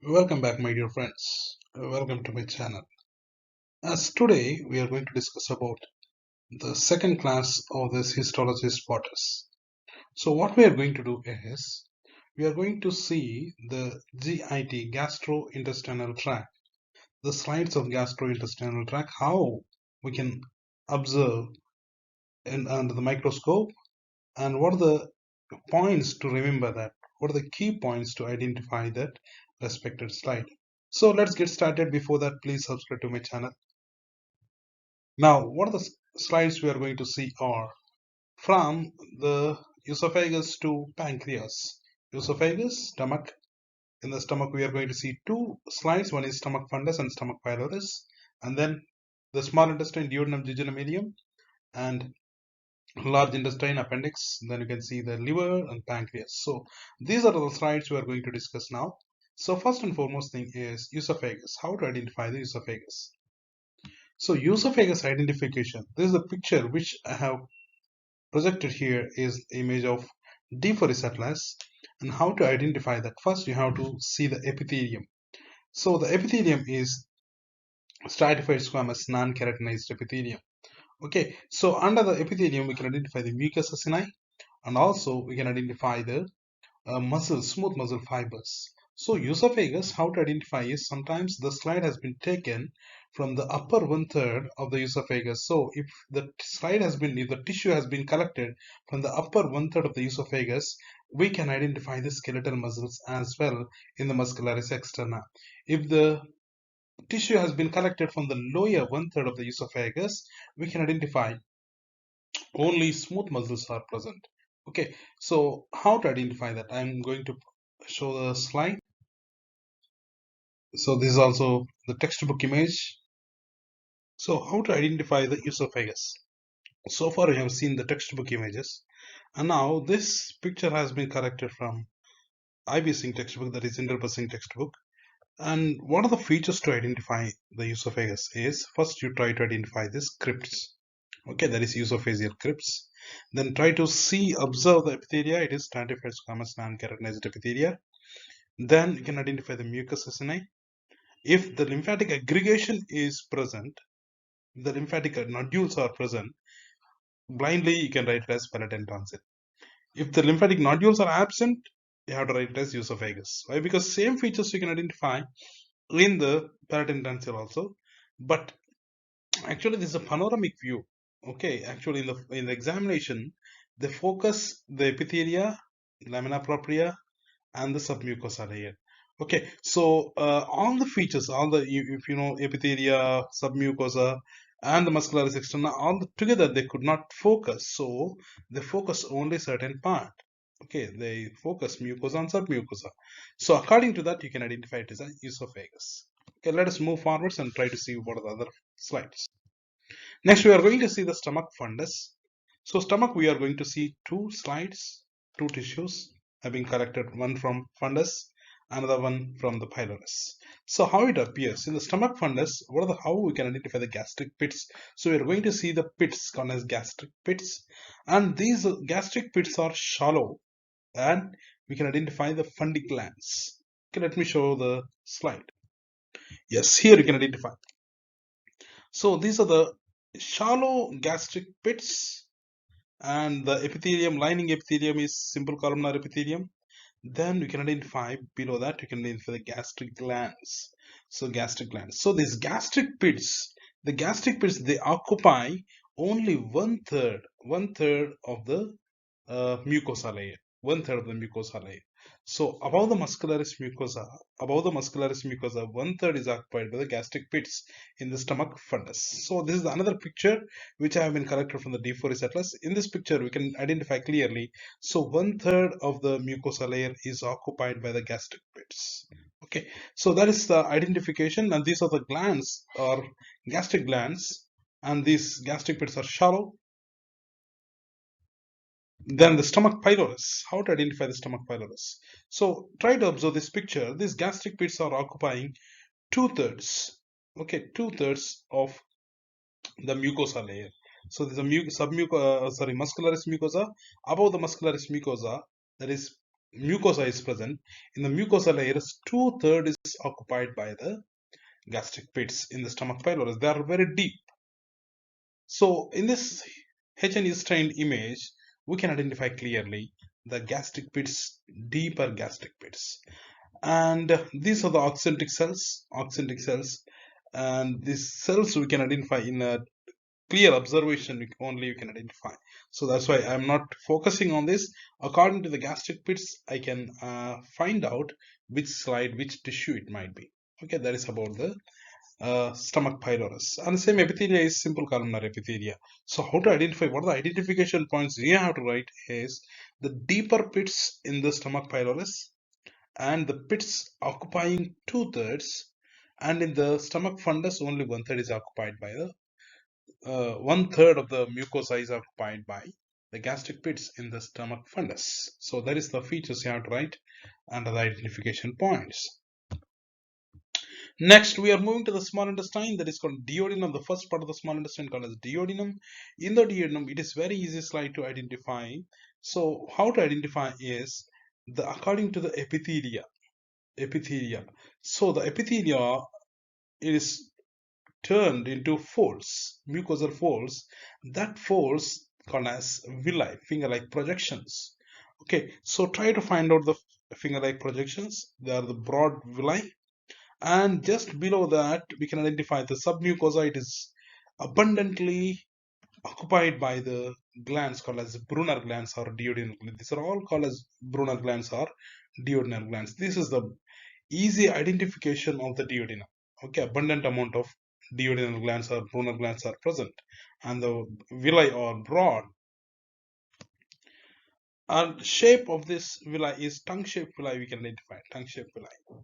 Welcome back, my dear friends. Welcome to my channel. As today we are going to discuss about the second class of this histology spotters. So what we are going to do is we are going to see the GIT gastrointestinal tract, the slides of gastrointestinal tract, how we can observe under the microscope, and what are the points to remember that. What are the key points to identify that respected slide? So let's get started. Before that, please subscribe to my channel. Now, what are the slides we are going to see are from the esophagus to pancreas. Esophagus, stomach. In the stomach, we are going to see two slides. One is stomach fundus and stomach pylorus. And then the small intestine, duodenum, jejunum, ileum, and large intestine, appendix. Then you can see the liver and pancreas. So these are the slides we are going to discuss now. So first and foremost thing is esophagus. How to identify the esophagus? So esophagus identification. This is a picture which I have projected here is image of D4 atlas, and how to identify that. First you have to see the epithelium. So the epithelium is stratified squamous non-keratinized epithelium. Okay, so under the epithelium we can identify the mucous acini, and also we can identify the smooth muscle fibers. So esophagus, how to identify is sometimes the slide has been taken from the upper one third of the esophagus. So if the tissue has been collected from the upper one third of the esophagus, we can identify the skeletal muscles as well in the muscularis externa. If the tissue has been collected from the lower one third of the esophagus, we can identify only smooth muscles are present. Okay, so how to identify that? I'm going to show the slide. So this is also the textbook image. So how to identify the esophagus? So far we have seen the textbook images, and now this picture has been corrected from IB Singh textbook, that is Inder Singh textbook. And what are the features to identify the esophagus is, first you try to identify this crypts. Okay, that is esophageal crypts. Then try to observe the epithelia. It is stratified squamous non-keratinized epithelia. Then you can identify the mucous acini. If the lymphatic aggregation is present, the lymphatic nodules are present, blindly you can write it as palatine tonsil. If the lymphatic nodules are absent, you have to write it as esophagus. Why? Because same features you can identify in the palatine tonsil also, but actually this is a panoramic view. Okay, actually in the examination they focus the epithelia, lamina propria, and the submucosa layer. Okay, so all the features, if you know epithelia, submucosa, and the muscularis externa, all together they could not focus. So they focus only certain part. Okay, they focus mucosa and submucosa. So according to that, you can identify it as an esophagus. Okay, let us move forwards and try to see what are the other slides. Next, we are going to see the stomach fundus. So stomach, we are going to see two slides, two tissues have been collected, one from fundus, another one from the pylorus. So how it appears in the stomach fundus, how we can identify the gastric pits? So we are going to see the pits called as gastric pits, and these gastric pits are shallow, and we can identify the fundy glands. Okay, let me show the slide. Yes, here you can identify. So these are the shallow gastric pits, and the lining epithelium is simple columnar epithelium. Then you can identify below that, you can identify the gastric glands. So gastric glands. So these gastric pits, they occupy only one third of the mucosa layer, one third of the mucosa layer. So above the muscularis mucosa, one third is occupied by the gastric pits in the stomach fundus. So this is another picture which I have been collected from the D4 atlas. In this picture, we can identify clearly. So one third of the mucosa layer is occupied by the gastric pits. Okay, so that is the identification, and these are the glands or gastric glands, and these gastric pits are shallow. Then the stomach pylorus. How to identify the stomach pylorus? So try to observe this picture. These gastric pits are occupying two-thirds. Okay, two-thirds of the mucosa layer. So there's a muscularis mucosa. Above the muscularis mucosa, that is mucosa is present. In the mucosa layers, 2/3 is occupied by the gastric pits in the stomach pylorus. They are very deep. So in this H&E stained image, we can identify clearly the gastric pits, deeper gastric pits. And these are the oxyntic cells, and these cells we can identify in a clear observation only you can identify. So that's why I'm not focusing on this. According to the gastric pits, I can find out which slide, which tissue it might be. Okay, that is about the stomach pylorus. And the same epithelia is simple columnar epithelia. So how to identify, what are the identification points you have to write is the deeper pits in the stomach pylorus and the pits occupying 2/3, and in the stomach fundus only 1/3 is occupied by the 1/3 of the mucosa is occupied by the gastric pits in the stomach fundus. So that is the features you have to write under the identification points. Next, we are moving to the small intestine, that is called duodenum. The first part of the small intestine called as duodenum. In the duodenum, it is very easy slide to identify. So how to identify is according to the epithelia. So the epithelia is turned into folds, mucosal folds. That folds called as villi, finger-like projections. Okay, so try to find out the finger-like projections. They are the broad villi, and just below that we can identify the submucosa. It is abundantly occupied by the glands called as Brunner glands or duodenal glands. These are all called as Brunner glands or duodenal glands. This is the easy identification of the duodenum. Okay, abundant amount of duodenal glands or Brunner glands are present, and the villi are broad. And shape of this villi is tongue-shaped villi. We can identify tongue-shaped villi.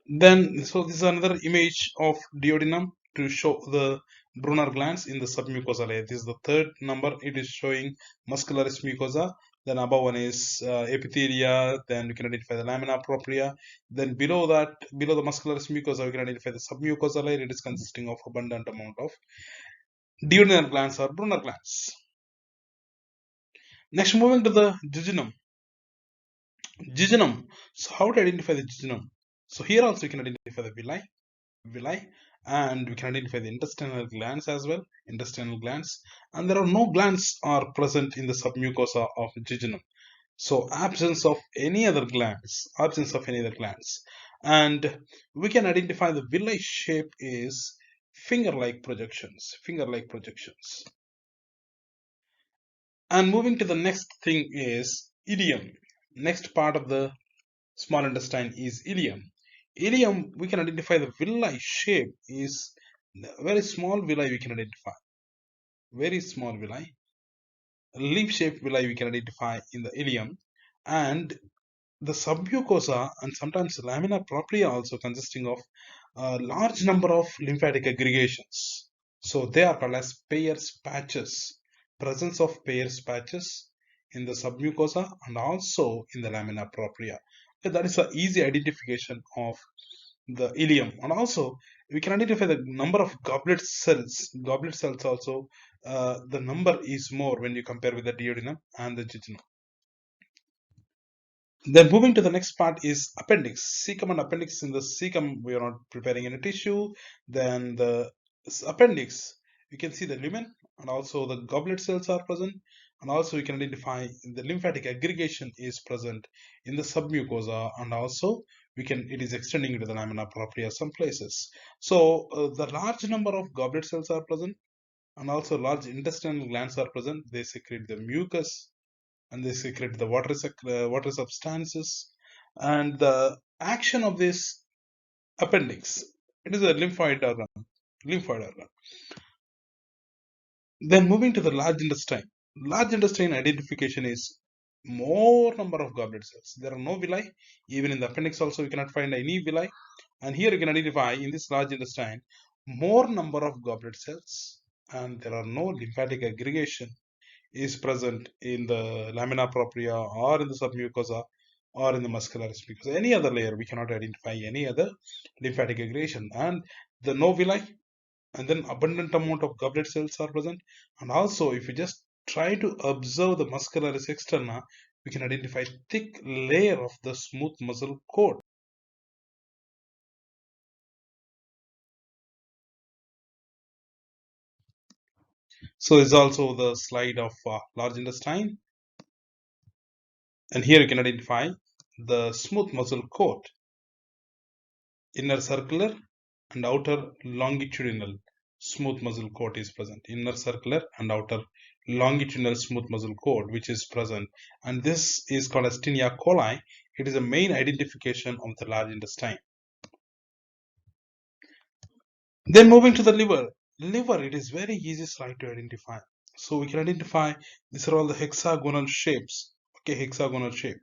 Then, so this is another image of duodenum to show the Brunner glands in the submucosa layer. This is the third number. It is showing muscularis mucosa. Then above one is epithelia. Then we can identify the lamina propria. Then below that, below the muscularis mucosa, we can identify the submucosa layer. It is consisting of abundant amount of duodenal glands or Brunner glands. Next, moving to the jejunum. Jejunum. So how to identify the jejunum? So here also you can identify the villi, and we can identify the intestinal glands as well, intestinal glands, and there are no glands are present in the submucosa of jejunum. So absence of any other glands, and we can identify the villi shape is finger-like projections. And moving to the next thing is ileum. Next part of the small intestine is ileum. Ileum, we can identify the villi shape is very small villi we can identify. Very small villi. Leaf-shaped villi we can identify in the ileum. And the submucosa and sometimes lamina propria also consisting of a large number of lymphatic aggregations. So they are called as Peyer's patches. Presence of Peyer's patches in the submucosa and also in the lamina propria. That is an easy identification of the ileum. And also we can identify the number of goblet cells. Goblet cells also, the number is more when you compare with the duodenum and the jejunum. Then moving to the next part is appendix. Cecum and appendix. In the cecum, we are not preparing any tissue. Then the appendix, you can see the lumen and also the goblet cells are present. And also you can identify the lymphatic aggregation is present in the submucosa, and also it is extending into the lamina propria some places. So the large number of goblet cells are present, and also large intestinal glands are present. They secrete the mucus and they secrete the water substances. And the action of this appendix, it is a lymphoid organ. Then moving to the large intestine. Large intestine identification is more number of goblet cells. There are no villi. Even in the appendix also you cannot find any villi. And here you can identify in this large intestine more number of goblet cells, and there are no lymphatic aggregation is present in the lamina propria or in the submucosa or in the muscularis mucosa. Any other layer we cannot identify any other lymphatic aggregation, and the no villi, and then abundant amount of goblet cells are present. And also if you just try to observe the muscularis externa, we can identify thick layer of the smooth muscle coat. So is also the slide of large intestine, and here you can identify the smooth muscle coat, inner circular and outer longitudinal smooth muscle coat is present. Inner circular and outer longitudinal smooth muscle coat which is present, and this is called as Tinea coli. It is a main identification of the large intestine. Then moving to the liver. Liver, it is very easy slide to identify. So we can identify these are all the hexagonal shapes. Okay, hexagonal shape,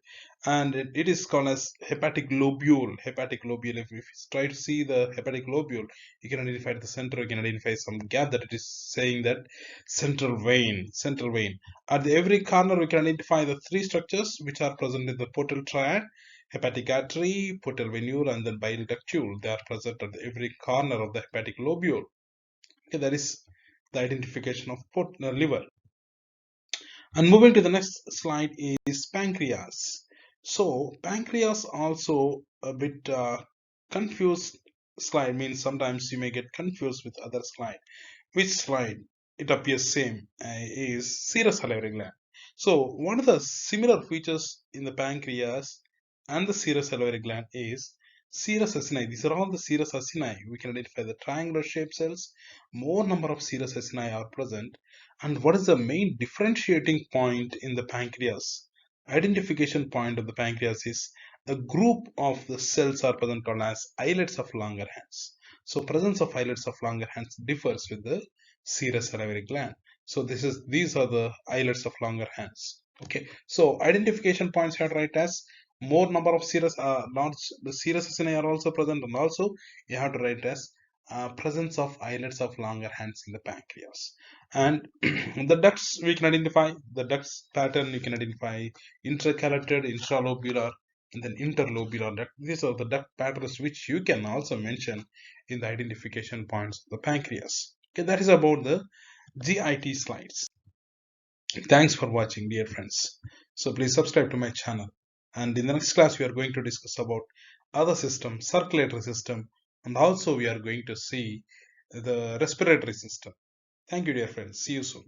and it is called as hepatic lobule. Hepatic lobule. If you try to see the hepatic lobule, you can identify at the center. You can identify some gap that it is saying that central vein. Central vein. At every corner, we can identify the three structures which are present in the portal triad: hepatic artery, portal venule, and then bile ductule. They are present at every corner of the hepatic lobule. Okay, that is the identification of liver. And moving to the next slide is pancreas. So pancreas also a bit confused slide, means sometimes you may get confused with other slide. Which slide it appears same is serous salivary gland. So one of the similar features in the pancreas and the serous salivary gland is serous acini. These are all the serous acini. We can identify the triangular shaped cells. More number of serous acini are present. And what is the main differentiating point in the pancreas? Identification point of the pancreas is a group of the cells are present called as islets of Langerhans. So presence of islets of Langerhans differs with the serous salivary gland. So these are the islets of Langerhans. Okay. So identification points you have to write as more number of serous the serous acini are also present, and also you have to write as presence of islets of Langerhans in the pancreas. And the ducts we can identify the ducts pattern. You can identify intercalated, intralobular, and then interlobular duct. These are the duct patterns which you can also mention in the identification points of the pancreas. Okay, that is about the GIT slides. Thanks for watching, dear friends. So please subscribe to my channel. And in the next class, we are going to discuss about other system, circulatory system, and also we are going to see the respiratory system. Thank you, dear friends. See you soon.